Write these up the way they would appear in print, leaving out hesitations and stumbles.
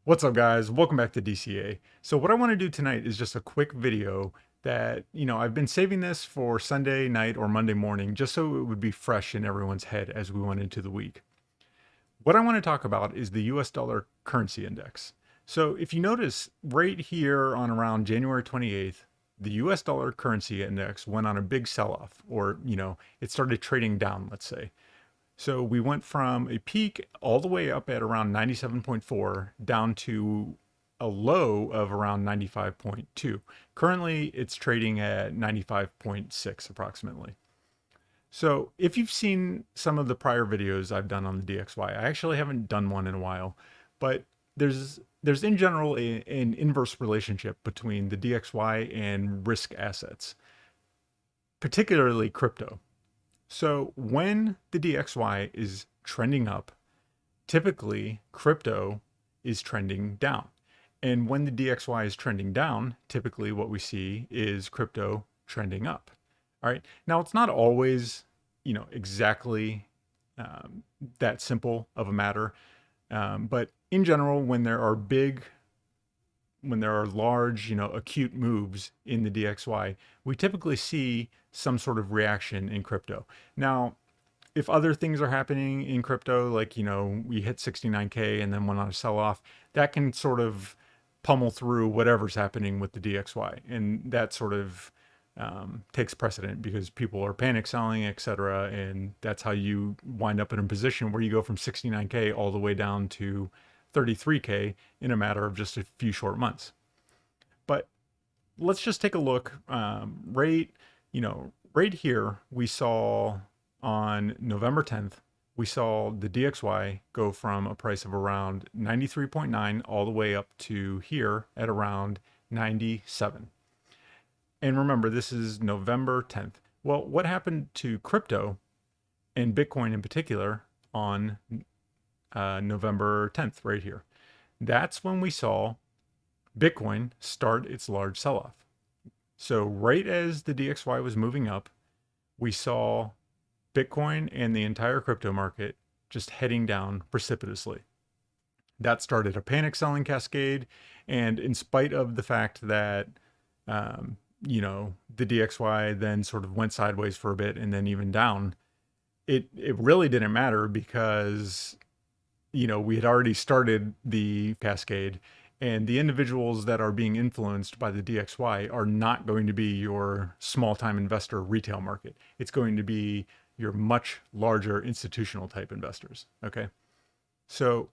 What's up, guys? Welcome back to DCA. So what I want to do tonight is just a quick video that, I've been saving this for Sunday night or Monday morning just so it would be fresh in everyone's head as we went into the week. What I want to talk about is the US dollar currency index. So if you notice right here on around January 28th, the US dollar currency index went on a big sell-off, or, it started trading down, let's say. So we went from a peak all the way up at around 97.4 down to a low of around 95.2. Currently, it's trading at 95.6 approximately. So if you've seen some of the prior videos I've done on the DXY, I actually haven't done one in a while, but there's in general an inverse relationship between the DXY and risk assets, particularly crypto. So when the DXY is trending up, typically crypto is trending down. And when the DXY is trending down, typically what we see is crypto trending up. All right. Now it's not always, exactly that simple of a matter. But in general, when there are large, acute moves in the DXY, we typically see some sort of reaction in crypto. Now, if other things are happening in crypto, like, we hit 69K and then went on a sell off, that can sort of pummel through whatever's happening with the DXY. And that sort of takes precedent because people are panic selling, etc. And that's how you wind up in a position where you go from 69K all the way down to 33K in a matter of just a few short months. But let's just take a look. Right here, we saw on November 10th, we saw the DXY go from a price of around 93.9 all the way up to here at around 97. And remember, this is November 10th. Well, what happened to crypto and Bitcoin in particular on November 10th, right here? That's when we saw Bitcoin start its large sell off. So, right as the DXY was moving up, we saw Bitcoin and the entire crypto market just heading down precipitously. That started a panic selling cascade. And in spite of the fact that, the DXY then sort of went sideways for a bit and then even down, it really didn't matter because we had already started the cascade, and the individuals that are being influenced by the DXY are not going to be your small time investor retail market. It's going to be your much larger institutional type investors. Okay. So,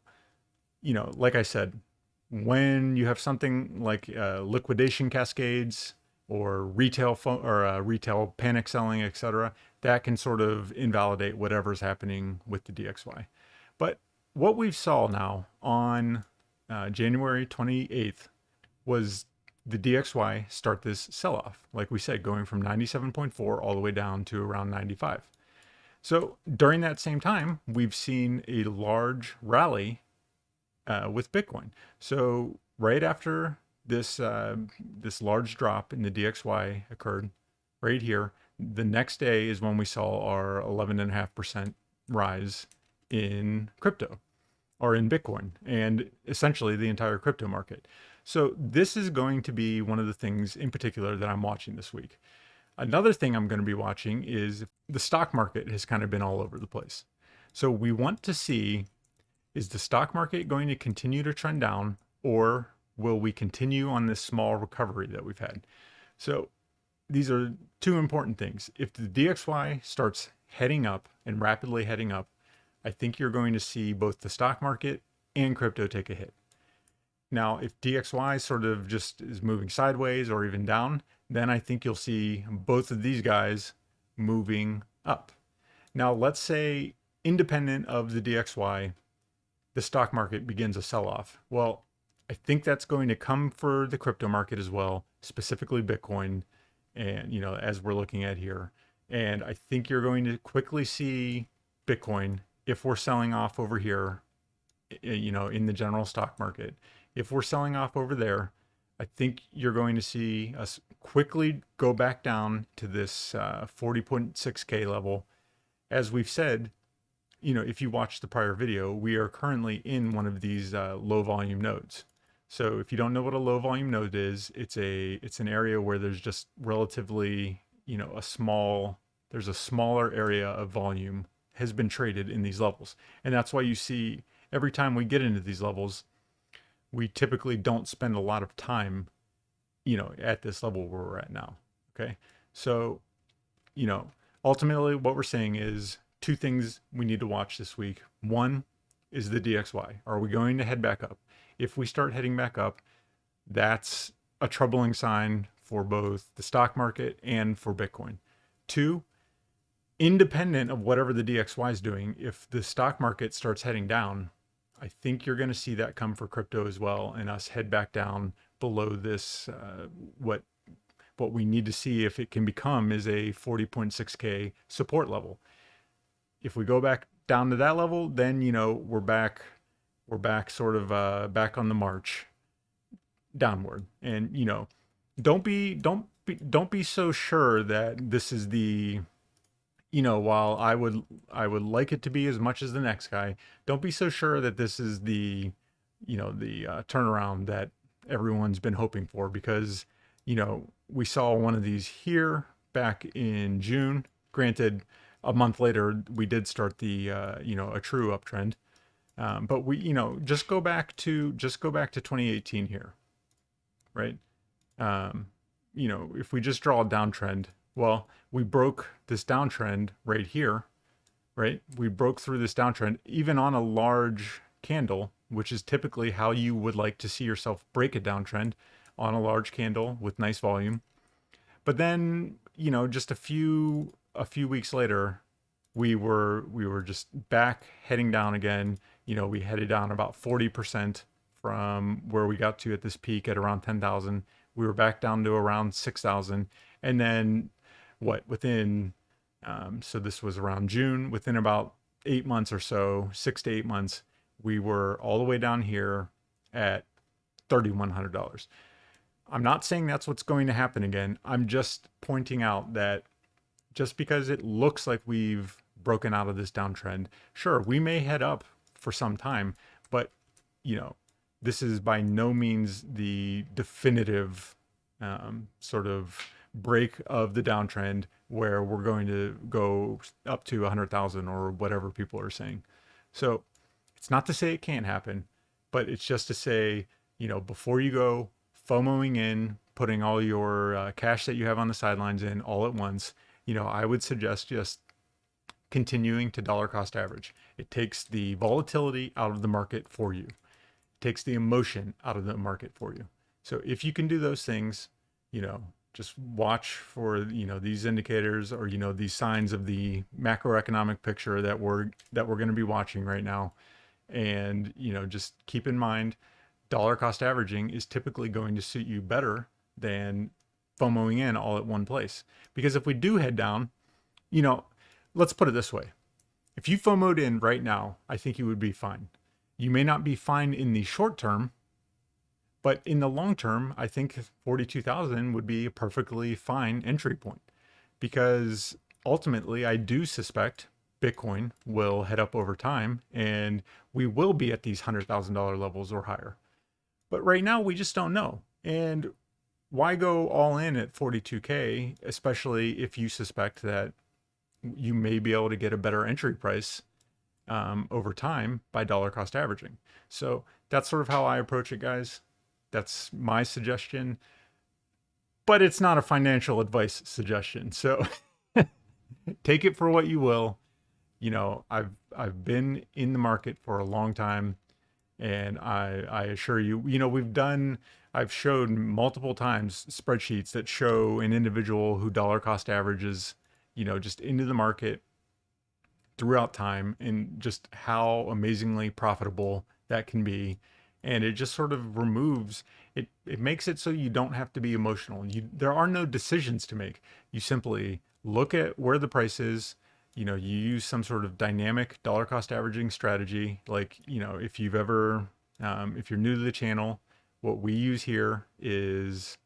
like I said, when you have something like liquidation cascades or retail panic selling, etc., that can sort of invalidate whatever's happening with the DXY. But what we saw now on January 28th was the DXY start this sell off, like we said, going from 97.4 all the way down to around 95. So during that same time, we've seen a large rally with Bitcoin. So right after this large drop in the DXY occurred, right here, the next day is when we saw our 11.5% rise in crypto or in Bitcoin and essentially the entire crypto market. So this is going to be one of the things in particular that I'm watching this week. Another thing I'm going to be watching is the stock market has kind of been all over the place. So we want to see, is the stock market going to continue to trend down, or will we continue on this small recovery that we've had? So these are two important things. If the DXY starts heading up and rapidly heading up, I think you're going to see both the stock market and crypto take a hit. Now, if DXY sort of just is moving sideways or even down, then I think you'll see both of these guys moving up. Now, let's say independent of the DXY, the stock market begins a sell off. Well, I think that's going to come for the crypto market as well, specifically Bitcoin, and as we're looking at here. And I think you're going to quickly see Bitcoin, if we're selling off over here, in the general stock market, if we're selling off over there, I think you're going to see us quickly go back down to this 40.6K level. As we've said, if you watch the prior video, we are currently in one of these low volume nodes. So if you don't know what a low volume node is, it's an area where there's just relatively, there's a smaller area of volume has been traded in these levels. And that's why you see every time we get into these levels, we typically don't spend a lot of time, at this level where we're at now. Okay. So, you know, ultimately what we're saying is two things we need to watch this week. One is the DXY. Are we going to head back up? If we start heading back up, that's a troubling sign for both the stock market and for Bitcoin. Two, independent of whatever the DXY is doing, if the stock market starts heading down, I think you're going to see that come for crypto as well, and us head back down below this. What we need to see if it can become is a 40.6K support level. If we go back down to that level, then we're back sort of back on the march downward. And don't be so sure that this is the, while I would like it to be as much as the next guy, don't be so sure that this is the turnaround that everyone's been hoping for, because we saw one of these here back in June. Granted, a month later we did start the a true uptrend, but we just go back to 2018 here, right? If we just draw a downtrend, well, we broke this downtrend right here, right? We broke through this downtrend even on a large candle, which is typically how you would like to see yourself break a downtrend, on a large candle with nice volume. But then, just a few weeks later, we were just back heading down again. We headed down about 40% from where we got to at this peak at around 10,000. We were back down to around 6,000. And then within, so this was around June, within about 8 months or so, 6 to 8 months, we were all the way down here at $3,100. I'm not saying that's what's going to happen again. I'm just pointing out that just because it looks like we've broken out of this downtrend, sure, we may head up for some time, but this is by no means the definitive sort of break of the downtrend where we're going to go up to 100,000 or whatever people are saying. So it's not to say it can't happen, but it's just to say, before you go FOMOing in, putting all your cash that you have on the sidelines in all at once, I would suggest just continuing to dollar cost average. It takes the volatility out of the market for you. It takes the emotion out of the market for you. So if you can do those things, just watch for, these indicators or, these signs of the macroeconomic picture that we're going to be watching right now. And, just keep in mind, dollar cost averaging is typically going to suit you better than FOMOing in all at one place. Because if we do head down, let's put it this way. If you FOMO'd in right now, I think you would be fine. You may not be fine in the short term, but in the long term, I think 42,000 would be a perfectly fine entry point, because ultimately I do suspect Bitcoin will head up over time and we will be at these $100,000 levels or higher. But right now we just don't know. And why go all in at 42K, especially if you suspect that you may be able to get a better entry price over time by dollar cost averaging. So that's sort of how I approach it, guys. That's my suggestion, but it's not a financial advice suggestion. So take it for what you will. I've been in the market for a long time, and I assure you, I've showed multiple times spreadsheets that show an individual who dollar cost averages, just into the market throughout time, and just how amazingly profitable that can be. And it just sort of removes it. It makes it so you don't have to be emotional. There are no decisions to make. You simply look at where the price is. You use some sort of dynamic dollar cost averaging strategy. Like, if you've ever, if you're new to the channel, what we use here is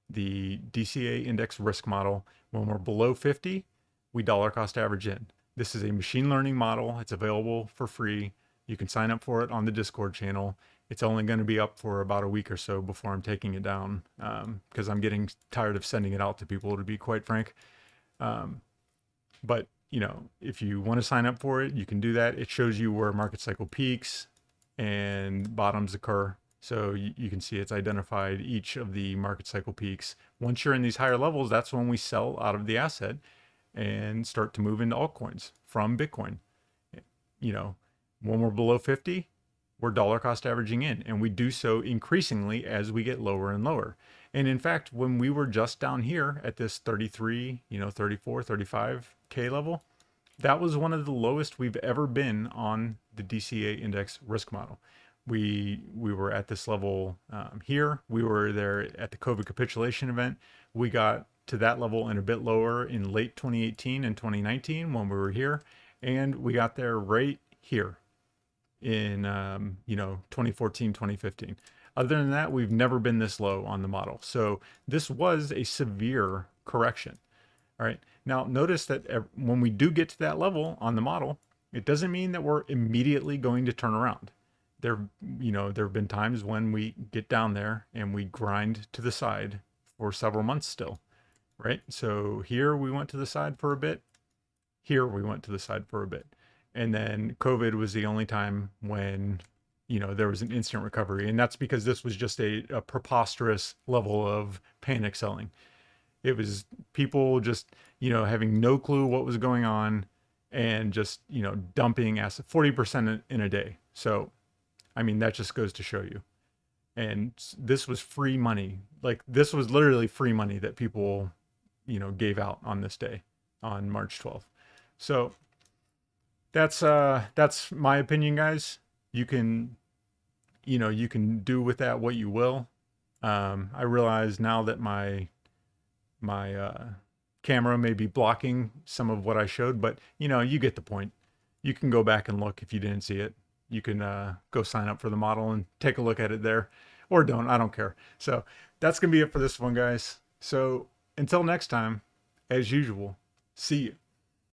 the DCA index risk model. When we're below 50, we dollar cost average in. This is a machine learning model. It's available for free. You can sign up for it on the Discord channel. It's only going to be up for about a week or so before I'm taking it down, because I'm getting tired of sending it out to people, to be quite frank. But if you want to sign up for it, you can do that. It shows you where market cycle peaks and bottoms occur. So you can see it's identified each of the market cycle peaks. Once you're in these higher levels, that's when we sell out of the asset and start to move into altcoins from Bitcoin. When we're below 50, we're dollar cost averaging in, and we do so increasingly as we get lower and lower. And in fact, when we were just down here at this 33, 34, 35K level, that was one of the lowest we've ever been on the DCA index risk model. We were at this level here. We were there at the COVID capitulation event. We got to that level and a bit lower in late 2018 and 2019 when we were here. And we got there right here in 2014, 2015. Other than that, we've never been this low on the model. So this was a severe correction. All right. Now notice that when we do get to that level on the model, it doesn't mean that we're immediately going to turn around. There have been times when we get down there and we grind to the side for several months still, right? So here we went to the side for a bit. Here we went to the side for a bit. And then COVID was the only time when, there was an instant recovery. And that's because this was just a preposterous level of panic selling. It was people just, having no clue what was going on and just, dumping asset 40% in a day. So, that just goes to show you. And this was free money. Like this was literally free money that people, gave out on this day on March 12th. So that's my opinion, guys. You can do with that what you will. I realize now that my camera may be blocking some of what I showed, but you get the point. You can go back and look if you didn't see it. You can go sign up for the model and take a look at it there, or don't. I don't care. So that's gonna be it for this one, guys. So until next time, as usual, see you.